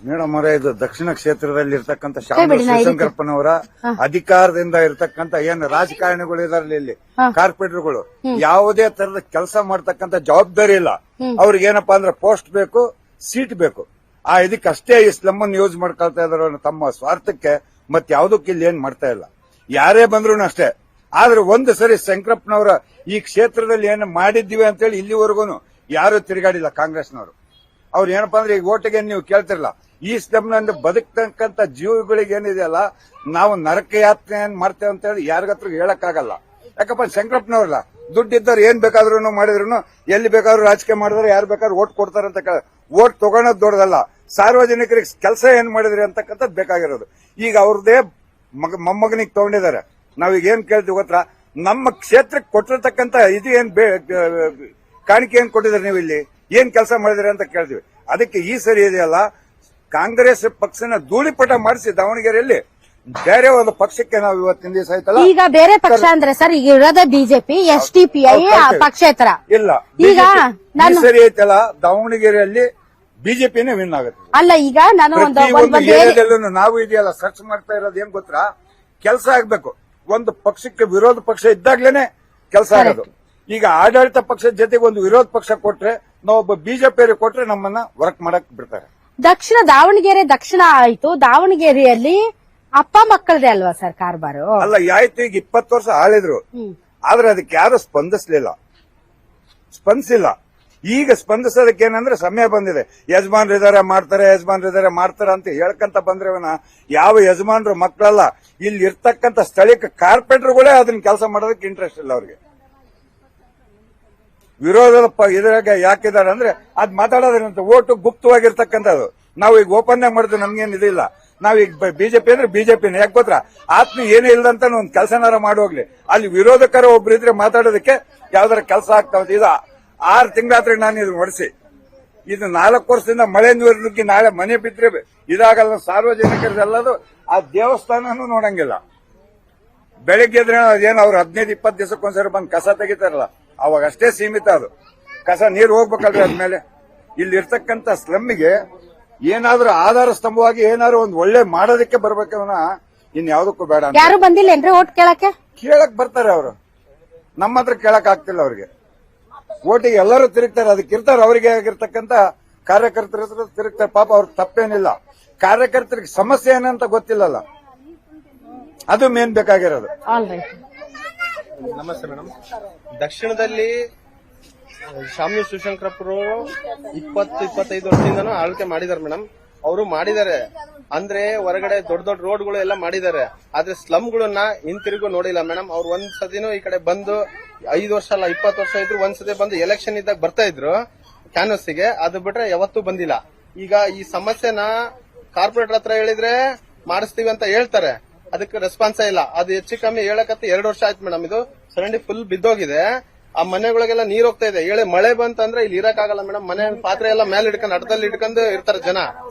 Madam ಅವರೇ, ಇದು ದಕ್ಷಿಣ ಕ್ಷೇತ್ರದಲ್ಲಿ ಇರ್ತಕ್ಕಂಥ ಶಾಮನೂರು ಶಿವಶಂಕರಪ್ಪನವರ ಅಧಿಕಾರದಿಂದ ಇರ್ತಕ್ಕಂಥ ಏನು ರಾಜಕಾರಣಿಗಳು ಇದಾರಲ್ಲ ಇಲ್ಲಿ, ಕಾರ್ಪೊರೇಟರ್ಗಳು, ಯಾವುದೇ ತರದ ಕೆಲಸ ಮಾಡ್ತಕ್ಕಂಥ ಜವಾಬ್ದಾರಿ ಇಲ್ಲ ಅವ್ರಿಗೆ. ಏನಪ್ಪಾ ಅಂದ್ರೆ ಪೋಸ್ಟ್ ಬೇಕು, ಸೀಟ್ ಬೇಕು, ಇದಕ್ಕಷ್ಟೇ ಈ ಸ್ಲಮ್ ಅನ್ನು ಯೂಸ್ ಮಾಡ್ಕೊಳ್ತಾ ಇದಾರೆ ತಮ್ಮ ಸ್ವಾರ್ಥಕ್ಕೆ. ಮತ್ತೆ ಯಾವುದಕ್ಕೆ ಇಲ್ಲಿ ಏನ್ ಮಾಡ್ತಾ ಇಲ್ಲ, ಯಾರೇ ಬಂದ್ರು ಅಷ್ಟೇ. ಆದ್ರೆ ಒಂದು ಸರಿ ಶಂಕರಪ್ಪನವರ ಈ ಕ್ಷೇತ್ರದಲ್ಲಿ ಏನು ಮಾಡಿದ್ದೀವಿ ಅಂತೇಳಿ ಇಲ್ಲಿವರೆಗೂ ಯಾರು ತಿರುಗಾಡಿಲ್ಲ ಕಾಂಗ್ರೆಸ್ನವರು. ಅವ್ರು ಏನಪ್ಪಾ ಅಂದ್ರೆ ಈಗ ಓಟಿಗೆ ನೀವು ಕೇಳ್ತಿರಲ್ಲ, ಈ ಸ್ಲಮ್ನಲ್ಲಿ ಬದುಕ್ತಕ್ಕಂಥ ಜೀವಗಳಿಗೆ ಏನಿದೆಯಲ್ಲ, ನಾವು ನರಕ ಯಾತ್ರೆ ಏನ್ ಮಾಡ್ತೇವೆ ಅಂತ ಹೇಳಿ ಯಾರಿಗತ್ರ ಹೇಳಕ್ಕಾಗಲ್ಲ. ಯಾಕಪ್ಪ ಶಂಕರಪ್ಪನವ್ರಲ್ಲ, ದುಡ್ಡಿದ್ದವ್ರು ಏನ್ ಬೇಕಾದ್ರೂ ಮಾಡಿದ್ರು, ಎಲ್ಲಿ ಬೇಕಾದ್ರೂ ರಾಜಕೀಯ ಮಾಡಿದ್ರೆ ಯಾರು ಬೇಕಾದ್ರೂ ಓಟ್ ಕೊಡ್ತಾರಂತ. ಓಟ್ ತಗೊಳೋದು ದೊಡ್ಡದಲ್ಲ, ಸಾರ್ವಜನಿಕರಿಗೆ ಕೆಲಸ ಏನ್ ಮಾಡಿದ್ರಿ ಅಂತಕ್ಕಂಥದ್ದು ಬೇಕಾಗಿರೋದು. ಈಗ ಅವ್ರದೇ ಮೊಮ್ಮಗನಿಗೆ ತಗೊಂಡಿದ್ದಾರೆ. ನಾವೀಗ ಏನ್ ಕೇಳ್ತೀವಿ ಗೊತ್ತಾ, ನಮ್ಮ ಕ್ಷೇತ್ರಕ್ಕೆ ಕೊಟ್ಟಿರ್ತಕ್ಕಂಥ ಇದು ಏನ್ ಕಾಣಿಕೆ ಏನ್ ಕೊಟ್ಟಿದ್ದಾರೆ, ನೀವು ಇಲ್ಲಿ ಏನ್ ಕೆಲಸ ಮಾಡಿದ್ರಿ ಅಂತ ಕೇಳ್ತೀವಿ. ಅದಕ್ಕೆ ಈ ಸರಿ ಇದೆಯಲ್ಲ, ಕಾಂಗ್ರೆಸ್ ಪಕ್ಷನ ಧೂಳಿಪಟ ಮಾಡಿಸಿ ದಾವಣಗೆರೆಯಲ್ಲಿ ಬೇರೆ ಒಂದು ಪಕ್ಷಕ್ಕೆ ನಾವು ಇವತ್ತಿನ ದಿವಸ ಆಯ್ತಲ್ಲ. ಈಗ ಬೇರೆ ಪಕ್ಷ ಅಂದ್ರೆ ಸರ್, ಈಗ ಇರೋದೇ ಬಿಜೆಪಿ, SDPI ಪಕ್ಷೇತರ ಇಲ್ಲ. ಈಗ ಈ ಸರಿ ಐತಲ್ಲ, ದಾವಣಗೆರೆಯಲ್ಲಿ ಬಿಜೆಪಿನೇ ವಿನ್ ಆಗುತ್ತೆ. ಅಲ್ಲ, ಈಗ ನಾನು ಏರಿಯಾದಲ್ಲೂ ನಾವು ಇದೆಯಲ್ಲ ಸರ್ಚ್ ಮಾಡ್ತಾ ಇರೋದು ಏನ್ ಗೊತ್ತಾ, ಕೆಲಸ ಆಗ್ಬೇಕು. ಒಂದು ಪಕ್ಷಕ್ಕೆ ವಿರೋಧ ಪಕ್ಷ ಇದ್ದಾಗ್ಲೇನೆ ಕೆಲಸ ಆಗೋದು. ಈಗ ಆಡಳಿತ ಪಕ್ಷದ ಜೊತೆಗೆ ಒಂದು ವಿರೋಧ ಪಕ್ಷ ಕೊಟ್ರೆ, ನಾವೊಬ್ಬ ಬಿಜೆಪಿ ಕೊಟ್ರೆ ನಮ್ಮನ್ನ ವರ್ಕ್ ಮಾಡಕ್ ಬಿಡ್ತಾರೆ. ದಾವಣಗೆರೆ ದಕ್ಷಿಣ ಆಯ್ತು, ದಾವಣಗೆರೆಯಲ್ಲಿ ಅಪ್ಪ ಮಕ್ಕಳದೇ ಅಲ್ವಾ ಸರ್ ಕಾರ್ಬಾರು? ಅಲ್ಲ, ಆಯ್ತು, ಈಗ 20 ವರ್ಷ ಆಳಿದ್ರು, ಆದ್ರೆ ಅದಕ್ಕೆ ಯಾರು ಸ್ಪಂದಿಸಿಲ್ಲ. ಈಗ ಸ್ಪಂದಿಸೋದಕ್ಕೆ ಏನಂದ್ರೆ ಸಮಯ ಬಂದಿದೆ. ಯಜಮಾನ್ರು ಇದಾರೆ ಮಾಡ್ತಾರೆ ಅಂತ ಹೇಳ್ಕಂತ ಬಂದ್ರವನ ಯಾವ ಯಜಮಾನ್ರು ಮಕ್ಕಳಲ್ಲ, ಇಲ್ಲಿ ಇರ್ತಕ್ಕಂಥ ಸ್ಥಳೀಯ ಕಾರ್ಪೊರೇಟರ್ಗಳೇ ಅದನ್ನ ಕೆಲಸ ಮಾಡೋದಕ್ಕೆ ಇಂಟ್ರೆಸ್ಟ್ ಇಲ್ಲ ಅವ್ರಿಗೆ. ವಿರೋಧದ ಇದ್ರಾಗ ಯಾಕಿದ್ದಾರೆ ಅಂದ್ರೆ ಅದ್ ಮಾತಾಡೋದ್ರಂತ ಓಟು ಗುಪ್ತವಾಗಿರ್ತಕ್ಕಂಥದ್ದು. ನಾವು ಈಗ ಓಪನ್ ಮಾಡಿದ್ರೆ ನಮ್ಗೇನ್ ಇದಿಲ್ಲ. ನಾವೀಗ ಬಿಜೆಪಿ ಅಂದ್ರೆ ಬಿಜೆಪಿನ ಯಾಕೆ ಗೊತ್ತಾ, ಆತ್ಮ ಏನೇ ಇಲ್ಲದಂತ ಒಂದ್ ಕೆಲಸನಾರ ಮಾಡೋಗ್ಲಿ. ಅಲ್ಲಿ ವಿರೋಧಕರ ಒಬ್ರು ಇದ್ರೆ ಮಾತಾಡೋದಕ್ಕೆ ಯಾವ್ದಾರ ಕೆಲಸ ಆಗ್ತಾವ. ಇದು 6 ತಿಂಗಳಾದ್ರೆ ನಾನು ಇದು ಹೊಡಿಸಿ, ಇದು 4 ವರ್ಷದಿಂದ ಮಳೆ ನೀರು ನುಗ್ಗಿ ನಾಳೆ ಮನೆ ಬಿದ್ರೆ ಇದಾಗಲ್ಲ. ಸಾರ್ವಜನಿಕರದೆಲ್ಲದು ಆ ದೇವಸ್ಥಾನನೂ ನೋಡಂಗಿಲ್ಲ. ಬೆಳಿಗ್ಗೆ ಇದ್ರೆ ಅದೇನು ಅವ್ರು 15-20 ದಿವಸಕ್ಕೊಂದ್ಸರಿ ಬಂದು ಕಸ ತೆಗಿತಾರಲ್ಲ, ಅವಾಗ ಅಷ್ಟೇ ಸೀಮಿತ. ಅದು ಕಸ ನೀರು ಹೋಗ್ಬೇಕಲ್ರಿ ಅದ್ಮೇಲೆ. ಇಲ್ಲಿ ಇರ್ತಕ್ಕಂಥ ಸ್ಲಮ್ಮಿಗೆ ಏನಾದ್ರೂ ಆಧಾರ ಸ್ತಂಭವಾಗಿ ಏನಾದ್ರು ಒಂದ್ ಒಳ್ಳೆ ಮಾಡೋದಕ್ಕೆ ಬರ್ಬೇಕವನ ಇನ್ಯಾವುದಕ್ಕೂ ಬೇಡ. ಯಾರು ಬಂದಿಲ್ಲ ಓಟ್ ಕೇಳಕ್ ಬರ್ತಾರೆ ಅವರು, ನಮ್ಮ ಹತ್ರ ಕೇಳಕ್ ಆಗ್ತಿಲ್ಲ ಅವ್ರಿಗೆ. ಓಟಿಗೆ ಎಲ್ಲರೂ ತಿರುಗ್ತಾರೆ, ಅದಕ್ಕೆ ಇರ್ತಾರೆ. ಅವರಿಗೆ ಆಗಿರ್ತಕ್ಕಂಥ ಕಾರ್ಯಕರ್ತರ ಹತ್ರ ತಿರುಗ್ತಾರೆ. ಪಾಪ ಅವ್ರ ತಪ್ಪೇನಿಲ್ಲ, ಕಾರ್ಯಕರ್ತರಿಗೆ ಸಮಸ್ಯೆ ಏನಂತ ಗೊತ್ತಿಲ್ಲಲ್ಲ, ಅದು ಮೇನ್ ಬೇಕಾಗಿರೋದು. ನಮಸ್ತೆ ಮೇಡಮ್. ದಕ್ಷಿಣದಲ್ಲಿ ಶಾಮನೂರು ಶಿವಶಂಕರಪ್ಪರು 20-25 ವರ್ಷದಿಂದನೂ ಆಳ್ವಿಕೆ ಮಾಡಿದಾರೆ ಮೇಡಮ್. ಅವರು ಮಾಡಿದ್ದಾರೆ ಅಂದ್ರೆ ಹೊರಗಡೆ ದೊಡ್ಡ ದೊಡ್ಡ ರೋಡ್ಗಳು ಎಲ್ಲ ಮಾಡಿದ್ದಾರೆ, ಆದ್ರೆ ಸ್ಲಮ್ಗಳನ್ನ ಹಿಂತಿರುಗು ನೋಡಿಲ್ಲ ಮೇಡಮ್. ಅವ್ರು ಒಂದ್ ಸತಿನೂ ಈ ಕಡೆ ಬಂದು 5 ವರ್ಷ ಅಲ್ಲ 20 ವರ್ಷ ಇದ್ರು ಒಂದ್ಸತಿ ಬಂದು ಎಲೆಕ್ಷನ್ ಇದ್ದಾಗ ಬರ್ತಾ ಇದ್ರು ಕ್ಯಾನ್ವಸ್ಸಿಗೆ, ಅದು ಬಿಟ್ರೆ ಯಾವತ್ತೂ ಬಂದಿಲ್ಲ. ಈಗ ಈ ಸಮಸ್ಯೆನ ಕಾರ್ಪೊರೇಟರ್ ಹತ್ರ ಹೇಳಿದ್ರೆ ಮಾಡಿಸ್ತೀವಿ ಅಂತ ಹೇಳ್ತಾರೆ, ಅದಕ್ಕೆ ರೆಸ್ಪಾನ್ಸೇ ಇಲ್ಲ. ಅದು ಹೆಚ್ಚು ಕಮ್ಮಿ ಹೇಳಕತ್ತೆ 2 ವರ್ಷ ಆಯ್ತು ಮೇಡಮ್. ಇದು ಚರಂಡಿ ಫುಲ್ ಬಿದ್ದೋಗಿದೆ, ಆ ಮನೆಗಳಿಗೆಲ್ಲ ನೀರ್ ಹೋಗ್ತಾ ಇದೆ. ಮಳೆ ಬಂತಂದ್ರೆ ಇಲ್ಲಿ ಇರಕ್ಕಾಗಲ್ಲ ಮೇಡಮ್. ಮನೆ ಪಾತ್ರೆ ಎಲ್ಲ ಮೇಲೆ ಇಟ್ಕೊಂಡು ಅಡ್ಡದಲ್ಲಿ ಇಟ್ಕೊಂಡು ಇರ್ತಾರೆ ಜನ.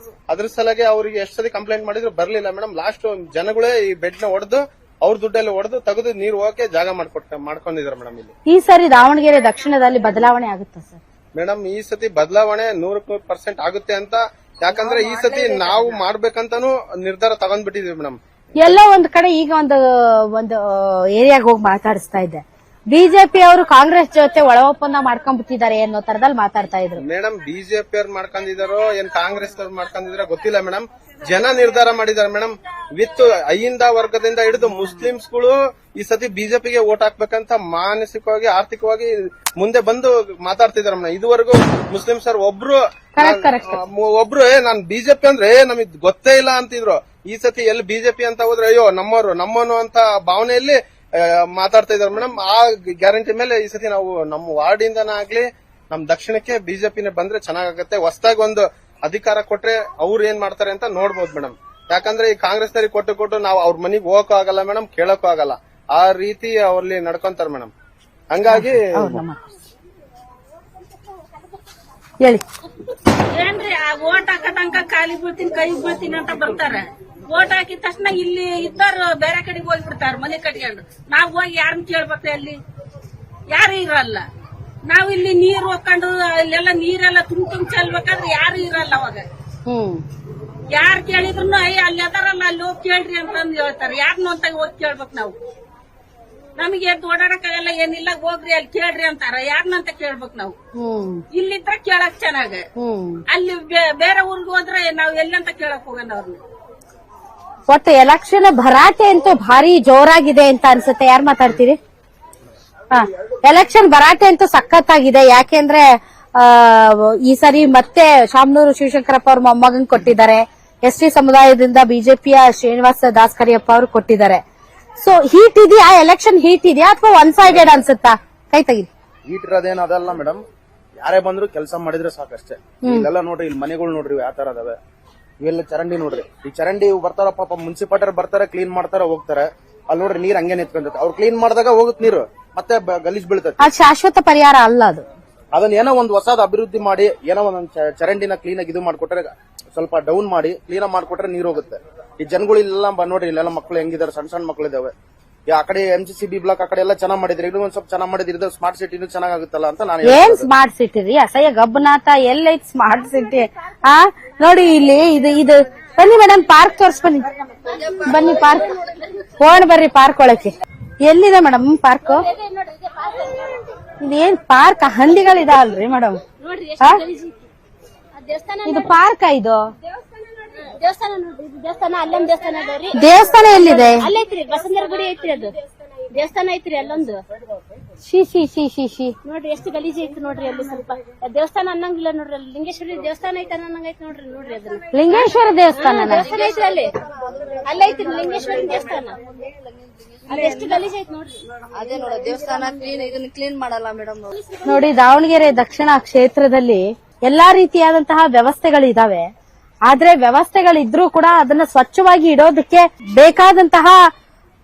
ಅದ್ರ ಸಲಗೆ ಅವ್ರಿಗೆ ಎಷ್ಟು ಸತಿ ಕಂಪ್ಲೇಂಟ್ ಮಾಡಿದ್ರು ಬರ್ಲಿಲ್ಲ ಮೇಡಮ್. ಲಾಸ್ಟ್ ಜನಗಳೇ ಈ ಬೆಡ್ ನ ಹೊಡೆದು ಅವ್ರ ದುಡ್ಡಲ್ಲಿ ಹೊಡೆದು ತೆಗೆದು ನೀರು ಹೋಗಕ್ಕೆ ಜಾಗ ಮಾಡ್ಕೊಂಡಿದ್ದಾರೆ ಮೇಡಮ್. ಇಲ್ಲಿ ಈ ಸರಿ ದಾವಣಗೆರೆ ದಕ್ಷಿಣದಲ್ಲಿ ಬದಲಾವಣೆ ಆಗುತ್ತೆ ಸರ್ ಮೇಡಮ್. ಈ ಸತಿ ಬದಲಾವಣೆ 100% ಆಗುತ್ತೆ ಅಂತ, ಯಾಕಂದ್ರೆ ಈ ಸತಿ ನಾವು ಮಾಡ್ಬೇಕಂತಾನು ನಿರ್ಧಾರ ತಗೊಂಡ್ಬಿಟ್ಟಿದೀವಿ ಮೇಡಮ್. ಎಲ್ಲೋ ಒಂದ್ ಕಡೆ ಈಗ ಒಂದು ಏರಿಯಾಗ ಹೋಗಿ ಮಾತಾಡಿಸ್ತಾ ಇದ್ದೆ, ಬಿಜೆಪಿ ಅವರು ಕಾಂಗ್ರೆಸ್ ಜೊತೆ ಒಳ ಒಪ್ಪಂದ ಮಾಡ್ಕೊಂಡ್ಬಿಟ್ಟಿದ್ದಾರೆ ಅನ್ನೋ ತರದಲ್ಲಿ ಮಾತಾಡ್ತಾ ಇದ್ರು ಮೇಡಮ್. ಬಿಜೆಪಿ ಅವ್ರು ಮಾಡ್ಕೊಂಡಿದಾರೋ ಏನ್ ಕಾಂಗ್ರೆಸ್ ಅವ್ರು ಮಾಡ್ಕೊಂಡಿದಾರೋ ಗೊತ್ತಿಲ್ಲ ಮೇಡಮ್. ಜನ ನಿರ್ಧಾರ ಮಾಡಿದಾರೆ ಮೇಡಮ್. ವಿತ್ ಅಹಿಂದ ವರ್ಗದಿಂದ ಹಿಡಿದು ಮುಸ್ಲಿಮ್ಸ್ಗಳು ಈ ಸತಿ ಬಿಜೆಪಿಗೆ ವೋಟ್ ಹಾಕ್ಬೇಕಂತ ಮಾನಸಿಕವಾಗಿ ಆರ್ಥಿಕವಾಗಿ ಮುಂದೆ ಬಂದು ಮಾತಾಡ್ತಿದಾರೆ ಮೇಡಮ್. ಇದುವರೆಗೂ ಮುಸ್ಲಿಮ್ಸ್ ಅವ್ರು ಒಬ್ರು ನಾನ್ ಬಿಜೆಪಿ ಅಂದ್ರೆ ನಮಗ್ ಗೊತ್ತೇ ಇಲ್ಲ ಅಂತಿದ್ರು. ಈ ಸತಿ ಎಲ್ಲಿ ಬಿಜೆಪಿ ಅಂತ ಹೋದ್ರೆ ಅಯ್ಯೋ ನಮ್ಮನು ಅಂತ ಭಾವನೆಯಲ್ಲಿ ಮಾತಾಡ್ತಾ ಇದಾರೆ ಮೇಡಮ್. ಆ ಗ್ಯಾರಂಟಿ ಮೇಲೆ ಈ ಸತಿ ನಾವು ನಮ್ಮ ವಾರ್ಡ್ ಇಂದನೇ ಆಗ್ಲಿ ನಮ್ ದಕ್ಷಿಣಕ್ಕೆ ಬಿಜೆಪಿನೇ ಬಂದ್ರೆ ಚೆನ್ನಾಗತ್ತೆ. ಹೊಸದಾಗಿ ಒಂದು ಅಧಿಕಾರ ಕೊಟ್ರೆ ಅವ್ರು ಏನ್ ಮಾಡ್ತಾರೆ ಅಂತ ನೋಡ್ಬೋದು ಮೇಡಮ್. ಯಾಕಂದ್ರೆ ಈ ಕಾಂಗ್ರೆಸ್ ನಲ್ಲಿ ಕೊಟ್ಟು ನಾವು ಅವ್ರ ಮನೆಗೆ ಹೋಗಕ್ಕೂ ಆಗಲ್ಲ ಮೇಡಮ್, ಕೇಳಕ್ಕೂ ಆಗಲ್ಲ. ಆ ರೀತಿ ಅವ್ರಲ್ಲಿ ನಡ್ಕೊಂತಾರೆ ಮೇಡಮ್. ಹಂಗಾಗಿ ಹೇಳಿ ಏನ್ರಿ ಓಟ್ ಹಾಕತಂಕ ಕಾಲಿ ಬೀಳ್ತೀನಿ ಕೈ ಬೀಳ್ತೀನಿ ಅಂತ ಬರ್ತಾರೆ. ಓಟ್ ಹಾಕಿದ ತಕ್ಷಣ ಇಲ್ಲಿ ಇದ್ದವ್ರು ಬೇರೆ ಕಡೆಗೆ ಹೋಗ್ಬಿಡ್ತಾರ ಮನೆ ಕಟ್ಕೊಂಡು. ನಾವ್ ಹೋಗಿ ಯಾರನ್ನ ಕೇಳ್ಬೇಕ್ರಿ? ಅಲ್ಲಿ ಯಾರು ಇರಲ್ಲ. ನಾವ್ ಇಲ್ಲಿ ನೀರ್ ಹೋಗ್ಕೊಂಡು ಇಲ್ಲೆಲ್ಲ ನೀರೆಲ್ಲ ತುಂಬ ಚೆಲ್ಬೇಕಾದ್ರೆ ಯಾರು ಇರಲ್ಲ ಅವಾಗ. ಯಾರ್ ಕೇಳಿದ್ರು ಅಲ್ಲಿ ಅದಾರಲ್ಲ ಅಲ್ಲಿ ಹೋಗಿ ಕೇಳ್ರಿ ಅಂತಂದ್ ಹೇಳ್ತಾರೆ. ಯಾರನ್ನು ಅಂತ ಹೋಗಿ ಕೇಳ್ಬೇಕು ನಾವು. ನಮಗೆ ಎದ್ದು ಓಡಾಡಕ್ಕಾಗಲ್ಲ, ಏನಿಲ್ಲ, ಹೋಗ್ರಿ ಅಲ್ಲಿ ಕೇಳ್ರಿ ಅಂತಾರ. ಯಾರನ್ನಂತ ಕೇಳ್ಬೇಕು ನಾವು. ಇಲ್ಲಿದ್ರ ಕೇಳಕ್ ಚೆನ್ನಾಗ, ಅಲ್ಲಿ ಬೇರೆ ಊರ್ಗ್ ಹೋದ್ರೆ ನಾವ್ ಎಲ್ಲಂತ ಕೇಳಕ್ ಹೋಗೋಣ ಅವ್ರನ್ನ. ಒಟ್ಟು ಎಲೆಕ್ಷನ್ ಭರಾಟೆ ಅಂತೂ ಭಾರಿ ಜೋರಾಗಿದೆ ಅಂತ ಅನ್ಸುತ್ತೆ. ಯಾರು ಮಾತಾಡ್ತೀರಿ? ಎಲೆಕ್ಷನ್ ಭರಾಟೆ ಅಂತೂ ಸಖತ್ತಾಗಿದೆ. ಯಾಕೆಂದ್ರೆ ಈ ಸರಿ ಮತ್ತೆ ಶಾಮನೂರು ಶಿವಶಂಕರಪ್ಪ ಅವ್ರ ಮೊಮ್ಮಗನ್ ಕೊಟ್ಟಿದ್ದಾರೆ. ಎಸ್ಟಿ ಸಮುದಾಯದಿಂದ ಬಿಜೆಪಿಯ ಶ್ರೀನಿವಾಸ ದಾಸ್ ಕರಿಯಪ್ಪ ಅವರು ಕೊಟ್ಟಿದ್ದಾರೆ. ಸೊ ಹೀಟ್ ಇದೆಯಾ? ಎಲೆಕ್ಷನ್ ಹೀಟ್ ಇದೆಯಾ ಅಥವಾ ಒನ್ ಸೈಡೆಡ್ ಅನ್ಸುತ್ತಾ? ಕೈ ತೆಗಿ. ಹೀಟ್ ಇರೋದೇನ್ ಅದಲ್ಲ ಮೇಡಮ್, ಯಾರೇ ಬಂದ್ರು ಕೆಲಸ ಮಾಡಿದ್ರೆ ಸಾಕಷ್ಟೇ. ಇಲ್ಲೆಲ್ಲ ನೋಡ್ರಿ, ಇಲ್ಲಿ ಮನೆಗಳು ನೋಡ್ರಿ ಯಾವ ತರ ಅದಾವೆ. ಇವೆಲ್ಲ ಚರಂಡಿ ನೋಡ್ರಿ, ಈ ಚರಂಡಿ ಬರ್ತಾರ ಪಾಪ ಮುನ್ಸಿಪಾಲ್ಟರ್ ಬರ್ತಾರೆ, ಕ್ಲೀನ್ ಮಾಡ್ತಾರ, ಹೋಗ್ತಾರೆ. ಅಲ್ಲಿ ನೋಡ್ರಿ ನೀರ್ ಹಂಗೆ ನಿಂತ್ಕೊಂತ, ಅವ್ರು ಕ್ಲೀನ್ ಮಾಡಿದಾಗ ಹೋಗುತ್ತೆ ನೀರು, ಮತ್ತೆ ಗಲೀಜ್ ಬೀಳ್ತದೆ. ಅದು ಶಾಶ್ವತ ಪರಿಹಾರ ಅಲ್ಲ. ಅದು ಅದನ್ನ ಏನೋ ಒಂದ್ ಹೊಸದ್ ಅಭಿವೃದ್ಧಿ ಮಾಡಿ, ಏನೋ ಒಂದ್ ಚರಂಡಿನ ಕ್ಲೀನ್ ಆಗಿ ಇದು ಮಾಡ್ಕೊಟ್ರೆ, ಸ್ವಲ್ಪ ಡೌನ್ ಮಾಡಿ ಕ್ಲೀನ್ ಮಾಡ್ಕೊಟ್ರೆ ನೀರ್ ಹೋಗುತ್ತೆ. ಈ ಜನಗಳು ಇಲ್ಲೆಲ್ಲ ನೋಡ್ರಿ, ಇಲ್ಲೆಲ್ಲ ಮಕ್ಕಳು ಹೆಂಗಿದಾರೆ, ಸಣ್ಣ ಸಣ್ಣ ಮಕ್ಕಳು ಇದಾವೆ. ಆ ಕಡೆ MCCB ಬ್ಲಾಕ್ ಆ ಕಡೆ ಎಲ್ಲ ಚೆನ್ನಾಗ್ ಮಾಡಿದ್ರೆ, ಇನ್ನೂ ಒಂದ್ ಸ್ವಲ್ಪ ಚೆನ್ನಾಗ್ ಮಾಡಿದ್ರೆ ಸ್ಮಾರ್ಟ್ ಸಿಟಿನೂ ಚೆನ್ನಾಗುತ್ತಲ್ಲ ಅಂತ ನಾನು. ಏನ್ ಸ್ಮಾರ್ಟ್ ಸಿಟಿ ರೀ? ಅಸಹ್ಯ ಗಬ್ಬನಾಥ. ಎಲ್ಲೈತ್ ಸ್ಮಾರ್ಟ್ ಸಿಟಿ? ನೋಡಿ ಇಲ್ಲಿ ಇದು ಬನ್ನಿ ಮೇಡಮ್, ಪಾರ್ಕ್ ತೋರ್ಸ್ ಬನ್ನಿ. ಬನ್ನಿ ಪಾರ್ಕ್ ಹೋಗೋಣ ಬರ್ರಿ. ಪಾರ್ಕ್ ಒಳಕ್ಕೆ ಎಲ್ಲಿದೆ ಮೇಡಮ್ ಪಾರ್ಕ್? ಇದೇನ್ ಪಾರ್ಕ್? ಹಂದಿಗಳಿದಾವಲ್ರಿ ಮೇಡಮ್? ಇದು ಪಾರ್ಕ್? ಇದು ದೇವಸ್ಥಾನ ನೋಡ್ರಿ, ದೇವಸ್ಥಾನ ಅಲ್ಲೊಂದ್ ದೇವಸ್ಥಾನ ಅದಾವ್ರಿ. ದೇವಸ್ಥಾನ ಎಲ್ಲಿದೆ? ಅಲ್ಲೈತ್ರಿ, ಬಸವನರ ಗುಡಿ ಐತ್ರಿ, ಅದು ದೇವಸ್ಥಾನ ಐತ್ರಿ ಅಲ್ಲೊಂದು. ಶಿ ನೋಡ್ರಿ ಎಷ್ಟು ಗಲೀಜ್ ಐತಿ ನೋಡ್ರಿ. ಅಲ್ಲಿ ಸ್ವಲ್ಪ ದೇವಸ್ಥಾನ ಅನ್ನಂಗಿಲ್ಲ ನೋಡ್ರಿ. ಅಲ್ಲಿ ಲಿಂಗೇಶ್ವರಿ ದೇವಸ್ಥಾನ ಐತೆ ಅನ್ನಂಗೈತಿ ನೋಡ್ರಿ. ನೋಡ್ರಿ ಅದನ್ನ ಲಿಂಗೇಶ್ವರ ದೇವಸ್ಥಾನ ದೇವಸ್ಥಾನ ಐತ್ರಿ, ಅಲ್ಲಿ ಅಲ್ಲೈತ್ರಿ ಲಿಂಗೇಶ್ವರಿ ದೇವಸ್ಥಾನ. ಅಲ್ಲಿ ಎಷ್ಟು ಗಲೀಜ್ ಐತಿ ನೋಡ್ರಿ. ಅದೇ ನೋಡ ದೇವಸ್ಥಾನ ಇದನ್ನ ಕ್ಲೀನ್ ಮಾಡಲ್ಲ ಮೇಡಮ್. ನೋಡಿ, ದಾವಣಗೆರೆ ದಕ್ಷಿಣ ಕ್ಷೇತ್ರದಲ್ಲಿ ಎಲ್ಲಾ ರೀತಿಯಾದಂತಹ ವ್ಯವಸ್ಥೆಗಳಿದಾವೆ. ಆದ್ರೆ ವ್ಯವಸ್ಥೆಗಳಿದ್ರೂ ಕೂಡ ಅದನ್ನ ಸ್ವಚ್ಛವಾಗಿ ಇಡೋದಕ್ಕೆ ಬೇಕಾದಂತಹ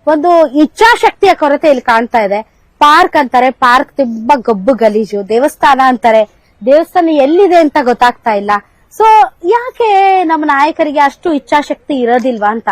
ಒಂದು ಇಚ್ಛಾಶಕ್ತಿಯ ಕೊರತೆ ಇಲ್ಲಿ ಕಾಣ್ತಾ ಇದೆ. ಪಾರ್ಕ್ ಅಂತಾರೆ, ಪಾರ್ಕ್ ತುಂಬಾ ಗಬ್ಬು ಗಲೀಜು. ದೇವಸ್ಥಾನ ಅಂತಾರೆ, ದೇವಸ್ಥಾನ ಎಲ್ಲಿದೆ ಅಂತ ಗೊತ್ತಾಗ್ತಾ ಇಲ್ಲ. ಸೊ ಯಾಕೆ ನಮ್ಮ ನಾಯಕರಿಗೆ ಅಷ್ಟು ಇಚ್ಛಾಶಕ್ತಿ ಇರೋದಿಲ್ವಾ ಅಂತ